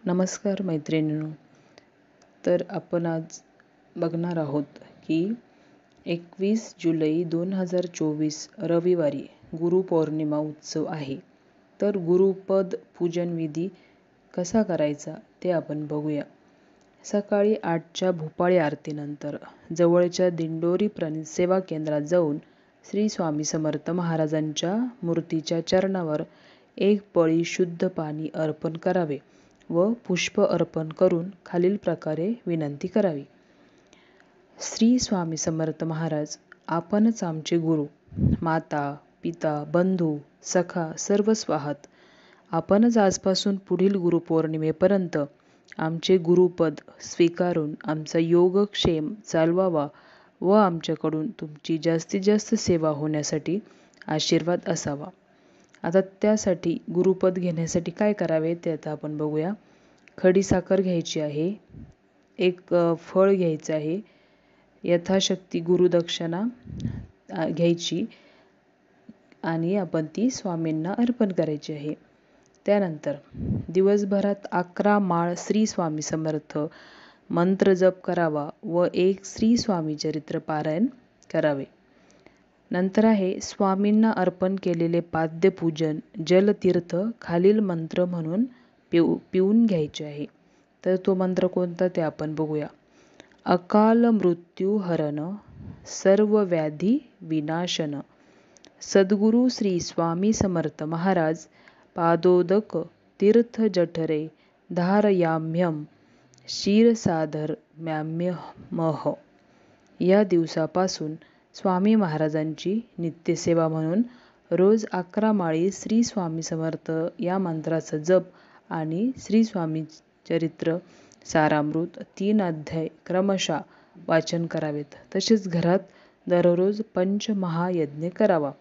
नमस्कार मैत्रिणींनो. तर आपण आज बघणार आहोत की 21 जुलै 2024 रविवारी गुरुपौर्णिमा उत्सव आहे. तर गुरुपद पूजन विधी कसा करायचा ते आपण बघूया. सकाळी 8च्या भूपाळी आरतीनंतर जवळच्या दिंडोरी प्रणित सेवा केंद्रात जाऊन श्री स्वामी समर्थ महाराजांच्या मूर्तीच्या चरणावर एक पळी शुद्ध पाणी अर्पण करावे व पुष्प अर्पण करून खालील प्रकारे विनंती करावी. श्री स्वामी समर्थ महाराज, आपणच आमचे गुरु, माता, पिता, बंधू, सखा सर्वस्व आहात. आपणच आजपासून पुढील गुरुपौर्णिमेपर्यंत आमचे गुरुपद स्वीकारून आमचा योगक्षेम चालवावा व आमच्याकडून तुमची जास्तीत जास्त सेवा होण्यासाठी आशीर्वाद असावा. आता त्यासाठी गुरुपद घेण्यासाठी काय करावे ते आता आपण बघूया. खडी साखर घ्यायची आहे, एक फळ घ्यायचं आहे, यथाशक्ती गुरुदक्षिणा घ्यायची आणि आपण ती स्वामींना अर्पण करायची आहे. त्यानंतर दिवसभरात 11 माळ श्री स्वामी समर्थ मंत्र जप करावा व एक श्री स्वामी चरित्र पारायण करावे. नंतर आहे स्वामींना अर्पण केलेले पाद्यपूजन जलतीर्थ खालील मंत्र म्हणून पिऊन घ्यायचे आहे. तर तो मंत्र कोणता ते आपण बघूया. अकाल मृत्यू हरण, सर्व व्याधी विनाशन, सद्गुरु श्री स्वामी समर्थ महाराज पादोदक तीर्थ जठरे धारयाम्यम क्षीरसाधर म्याम्यमः. या दिवसापासून स्वामी महाराजांची नित्यसेवा म्हणून रोज 11 माळी श्री स्वामी समर्थ या मंत्राचा जप आणि श्री स्वामी चरित्र सारामृत 3 अध्याय क्रमशः वाचन करावेत. तसेच घरात दररोज पंचमहायज्ञ करावा.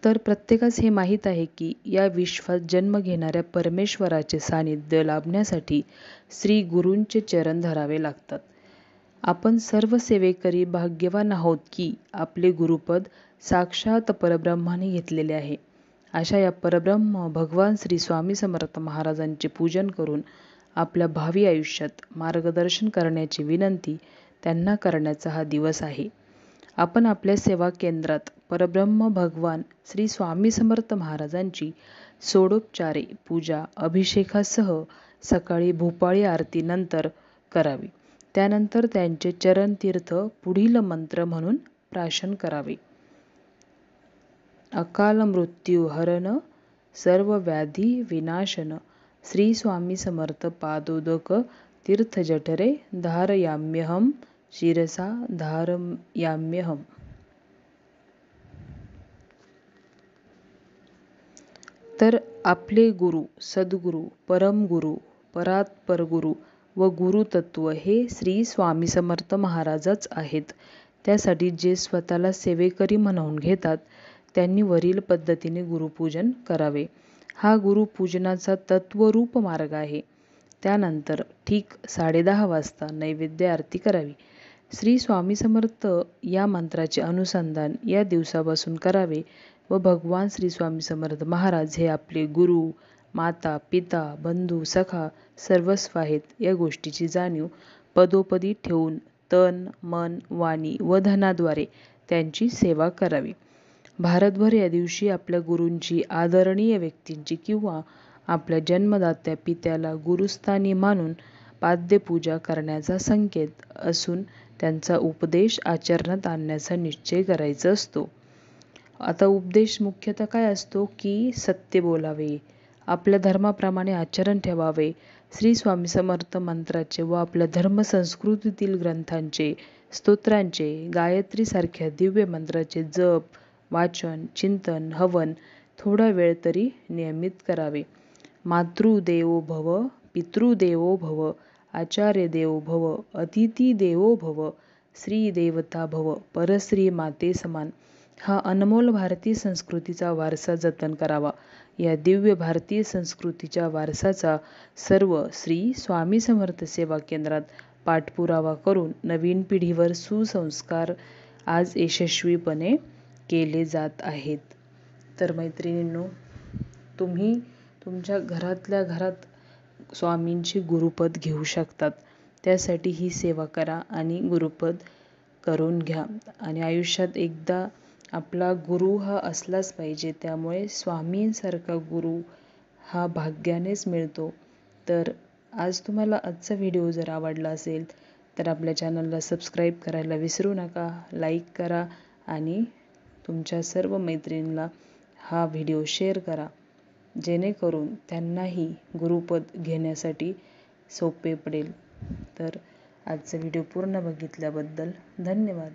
तर प्रत्येकास हे माहीत आहे की या विश्वात जन्म घेणाऱ्या परमेश्वराचे सानिध्य लाभण्यासाठी श्री गुरूंचे चरण धरावे लागतात. आपण सर्व सेवेकरी भाग्यवान आहोत की आपले गुरुपद साक्षात परब्रह्माने घेतलेले आहे. अशा या परब्रह्म भगवान श्री स्वामी समर्थ महाराजांचे पूजन करून आपल्या भावी आयुष्यात मार्गदर्शन करण्याची विनंती त्यांना करण्याचा हा दिवस आहे. आपण आपल्या सेवा केंद्रात परब्रह्म भगवान श्री स्वामी समर्थ महाराजांची षोडोपचारे पूजा अभिषेकासह सकाळी भूपाळी आरतीनंतर करावी. त्यानंतर त्यांचे चरणतीर्थ पुढील मंत्र म्हणून प्राशन करावे. अकाल मृत्यू हरण, सर्व व्याधी विनाशन, श्री स्वामी समर्थ पादोदक तीर्थ जठरे धारयाम्यहम शिरसा धारयाम्यहम. तर आपले गुरु, सद्गुरु, परमगुरु, परात्पर गुरु व गुरुतत्व हे श्री स्वामी समर्थ महाराजच आहेत. त्यासाठी जे स्वतःला सेवेकरी म्हणवून घेतात त्यांनी वरील पद्धतीने गुरुपूजन करावे. हा गुरुपूजनाचा तत्वरूप मार्ग आहे. त्यानंतर ठीक 10:30 वाजता नैवेद्य आरती करावी. श्री स्वामी समर्थ या मंत्राचे अनुसंधान या दिवसापासून करावे व भगवान श्री स्वामी समर्थ महाराज हे आपले गुरु, माता, पिता, बंधू, सखा सर्वस्व आहेत या गोष्टीची जाणीव पदोपदी ठेवून तन, मन, वाणी व धनाद्वारे त्यांची सेवा करावी. भारतभर या दिवशी आपल्या गुरूंची, आदरणीय व्यक्तींची किंवा आपल्या जन्मदात्या पित्याला गुरुस्थानी मानून पाद्यपूजा करण्याचा संकेत असून त्यांचा उपदेश आचरणात आणण्याचा निश्चय करायचा असतो. आता उपदेश मुख्यतः काय असतो की सत्य बोलावे, आपल्या धर्माप्रमाणे आचरण ठेवावे, श्री स्वामी समर्थ मंत्राचे व आपल्या धर्मसंस्कृतीतील ग्रंथांचे, स्तोत्रांचे, गायत्री सारख्या दिव्य मंत्राचे जप, वाचन, चिंतन, हवन थोडा वेळ तरी नियमित करावे. मातृदेवो भव, पितृदेवो भव, आचार्य देवो भव, अतिथी देवो भव, श्री देवता भव, परश्री माते समान हा अनमोल भारतीय संस्कृतीचा वारसा जतन करावा. या दिव्य भारतीय संस्कृतीच्या वारसाचा सर्व श्री स्वामी समर्थ सेवा केंद्रात पाठपुरावा करून नवीन पिढीवर सुसंस्कार आज यशस्वीपणे केले जात आहेत. तर मैत्रिणींनो, तुम्ही तुमच्या घरातल्या घरात स्वामींची गुरुपद घेऊ शकतात. त्यासाठी ही सेवा करा आणि गुरुपद करून घ्या. आणि आयुष्यात एकदा आपला गुरु हा असलाच पाहिजे. त्यामुळे स्वामींसारखा गुरु हा भाग्यानेच मिळतो. तर आज तुम्हाला आजचा व्हिडिओ जर आवडला असेल तर आपल्या चॅनलला सबस्क्राईब करायला विसरू नका. लाईक करा आणि तुमच्या सर्व मैत्रिणींना हा व्हिडिओ शेअर करा, जेणेकरून त्यांनाही गुरुपद घेण्यासाठी सोपे पडेल. तर आजचा व्हिडिओ पूर्ण बघितल्याबद्दल धन्यवाद.